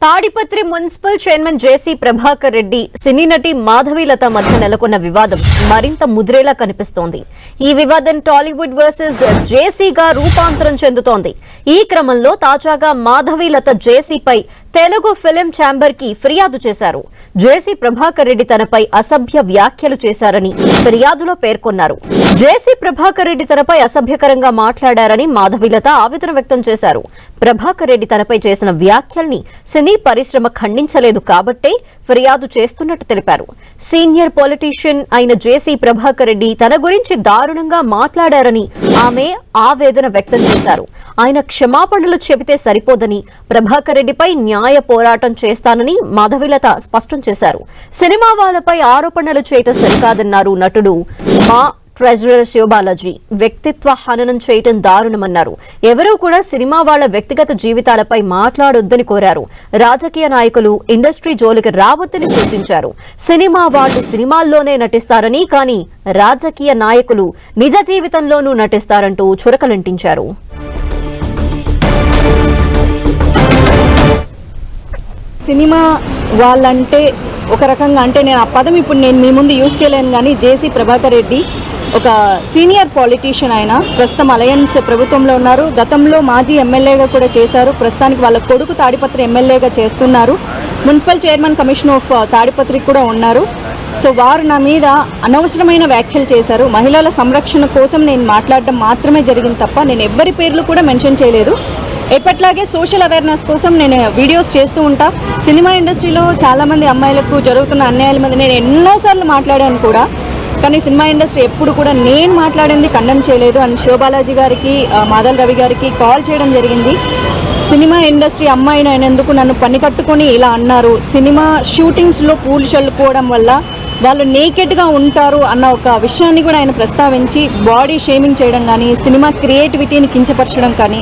Tadipatri municipal chairman జేసీ ప్రభాకర్ రెడ్డి సినీ నటి మాధవీలత మధ్య నెలకొన్న వివాదం మరింత ముద్రేలా కనిపిస్తోంది. ఈ వివాదం టాలీవుడ్ వర్సెస్ జేసీగా రూపాంతరం చెందుతోంది. ఈ క్రమంలో తాజాగా మాధవీలత జేసీపై తెలుగు ఫిలిం ఛాంబర్ కి ఫిర్యాదు చేశారు. జేసీ ప్రభాకర్ రెడ్డి తనపై అసభ్య వ్యాఖ్యలు చేశారని ఫిర్యాదులో పేర్కొన్నారు. జేసీ ప్రభాకర్ రెడ్డి తనపై అసభ్యకరంగా మాట్లాడారని మాధవీలత ఆవేదన వ్యక్తం చేశారు. ప్రభాకర్ రెడ్డి తనపై చేసిన వ్యాఖ్యల్ని సినీ పరిశ్రమ ఖండించలేదు కాబట్టే ఫిర్యాదు చేస్తున్నట్టు తెలిపారు. సీనియర్ పొలిటీషియన్ అయిన జేసీ ప్రభాకర్ రెడ్డి తన గురించి దారుణంగా మాట్లాడారని ఆమె ఆవేదన వ్యక్తం చేశారు. ఆయన క్షమాపణలు చెబితే సరిపోదని ప్రభాకర్ రెడ్డిపై న్యాయ పోరాటం చేస్తానని మాధవీలత స్పష్టం చేశారు. సినిమా వాళ్లపై ఆరోపణలు చేయటం సరికాదన్నారు నటుడు మా ట్రెజరర్ శివబాలాజీ. వ్యక్తిత్వ హననం చేయటం దారుణమన్నారు. ఎవరూ కూడా సినిమా వాళ్ల వ్యక్తిగత జీవితాలపై మాట్లాడొద్దని కోరారు. రాజకీయ నాయకులు ఇండస్ట్రీ జోలికి రావద్దని సూచించారు. సినిమా వాళ్లు సినిమాల్లోనే నటిస్తారని, కానీ రాజకీయ నాయకులు నిజ జీవితంలోనూ నటిస్తారంటూ చురకలంటించారు. సినిమా వాళ్ళంటే ఒక రకంగా అంటే నేను ఆ పదం ఇప్పుడు నేను మీ ముందు యూజ్ చేయలేను, కానీ జేసీ ప్రభాకర్ రెడ్డి ఒక సీనియర్ పాలిటీషియన్. ఆయన ప్రస్తుతం అలయన్స్ ప్రభుత్వంలో ఉన్నారు. గతంలో మాజీ ఎమ్మెల్యేగా కూడా చేశారు. ప్రస్తుతానికి వాళ్ళ కొడుకు తాడిపత్రి ఎమ్మెల్యేగా చేస్తున్నారు. Municipal chairman commission of Tadipatri కూడా ఉన్నారు. సో వారు నా మీద అనవసరమైన వ్యాఖ్యలు చేశారు. మహిళల సంరక్షణ కోసం నేను మాట్లాడడం మాత్రమే జరిగింది తప్ప నేను ఎవ్వరి పేర్లు కూడా మెన్షన్ చేయలేదు. ఎప్పట్లాగే సోషల్ అవేర్నెస్ కోసం నేను వీడియోస్ చేస్తూ ఉంటా. సినిమా ఇండస్ట్రీలో చాలామంది అమ్మాయిలకు జరుగుతున్న అన్యాయాల మీద నేను ఎన్నోసార్లు మాట్లాడాను కూడా, కానీ సినిమా ఇండస్ట్రీ ఎప్పుడు కూడా నేను మాట్లాడింది ఖండన చేయలేదు. అండ్ శివబాలాజీ గారికి, మాధల్ రవి గారికి కాల్ చేయడం జరిగింది. సినిమా ఇండస్ట్రీ అమ్మాయిని అయినందుకు నన్ను పని కట్టుకొని ఇలా అన్నారు. సినిమా షూటింగ్స్లో పూలు చల్లుకోవడం వల్ల వాళ్ళు నేకెడ్గా ఉంటారు అన్న ఒక విషయాన్ని కూడా ఆయన ప్రస్తావించి బాడీ షేమింగ్ చేయడం కానీ, సినిమా క్రియేటివిటీని కించపరచడం కానీ,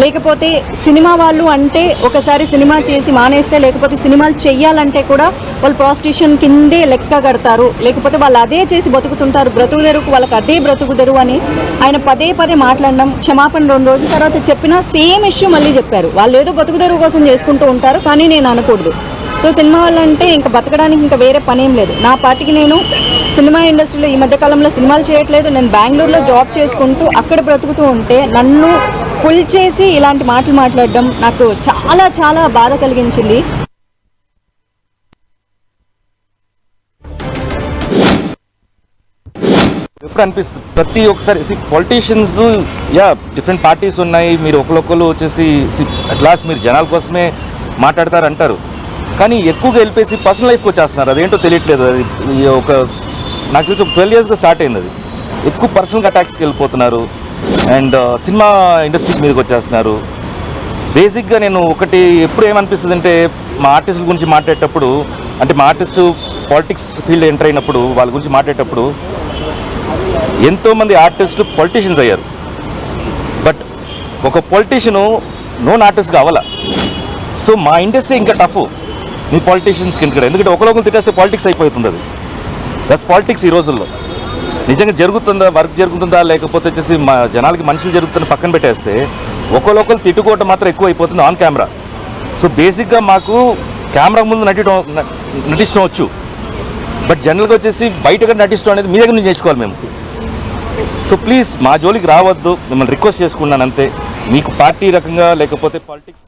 లేకపోతే సినిమా వాళ్ళు అంటే ఒకసారి సినిమా చేసి మానేస్తే, లేకపోతే సినిమాలు చెయ్యాలంటే కూడా వాళ్ళు ప్రాస్టిట్యూషన్ కిందే లెక్క కడతారు, లేకపోతే వాళ్ళు అదే చేసి బతుకుతుంటారు, బ్రతుకుదెరుకు వాళ్ళకి అదే బ్రతుకుదెరు అని ఆయన పదే పదే మాట్లాడడం. క్షమాపణ 2 రోజుల తర్వాత చెప్పినా సేమ్ ఇష్యూ మళ్ళీ చెప్పారు. వాళ్ళు ఏదో బతుకుదెరువు కోసం చేసుకుంటూ ఉంటారు, కానీ నేను అనకూడదు. సో సినిమా వాళ్ళంటే ఇంకా బతకడానికి ఇంకా వేరే పనేం లేదు. నా పార్టీకి నేను సినిమా ఇండస్ట్రీలో ఈ మధ్యకాలంలో సినిమాలు చేయట్లేదు. నేను బెంగళూరులో జాబ్ చేసుకుంటూ అక్కడ బ్రతుకుతూ ఉంటే నన్ను పుల్ చేసి ఇలాంటి మాటలు మాట్లాడడం నాకు చాలా చాలా బాధ కలిగించింది. ఎప్పుడు అనిపిస్తుంది ప్రతి ఒక్కసారి పొలిటీషియన్స్ డిఫరెంట్ పార్టీస్ ఉన్నాయి, మీరు ఒకరు వచ్చేసి అట్ లాస్ట్ మీరు జనాల కోసమే మాట్లాడతారు అంటారు, కానీ ఎక్కువగా వెళ్ళిపోయి పర్సనల్ లైఫ్కి వచ్చేస్తున్నారు. అదేంటో తెలియట్లేదు. అది ఒక నాకు తెలిసి 12 yearsగా స్టార్ట్ అయింది. అది ఎక్కువ పర్సనల్ అటాక్స్కి వెళ్ళిపోతున్నారు అండ్ సినిమా ఇండస్ట్రీ మీదకి వచ్చేస్తున్నారు. బేసిక్గా నేను ఒకటి ఎప్పుడు ఏమనిపిస్తుంది అంటే, మా ఆర్టిస్టుల గురించి మాట్లాడేటప్పుడు, అంటే మా ఆర్టిస్టు పాలిటిక్స్ ఫీల్డ్ ఎంటర్ అయినప్పుడు వాళ్ళ గురించి మాట్లాడేటప్పుడు ఎంతోమంది ఆర్టిస్టులు పొలిటీషియన్స్ అయ్యారు. బట్ ఒక పొలిటీషియను నోన్ ఆర్టిస్ట్గా అవ్వాల. సో మా ఇండస్ట్రీ ఇంకా టఫ్ మీ పాలిటీషియన్స్కి ఇక్కడ, ఎందుకంటే ఒకరు తిట్టేస్తే పాలిటిక్స్ అయిపోతుంది. అది దట్స్ పాలిటిక్స్ ఈ రోజుల్లో. నిజంగా జరుగుతుందా, వర్క్ జరుగుతుందా, లేకపోతే వచ్చేసి మా జనాలకి మనుషులు జరుగుతుందని పక్కన పెట్టేస్తే ఒకరు తిట్టుకోవటం మాత్రం ఎక్కువ అయిపోతుంది ఆన్ కెమెరా. సో బేసిక్గా మాకు కెమెరా ముందు నటించడం వచ్చు, బట్ జనరల్గా వచ్చేసి బయటగా నటించడం అనేది మీ దగ్గర నుంచి నేర్చుకోవాలి మేము. సో ప్లీజ్ మా జోలికి రావద్దు, మిమ్మల్ని రిక్వెస్ట్ చేసుకున్నాను అంతే. మీకు పార్టీ రకంగా లేకపోతే పాలిటిక్స్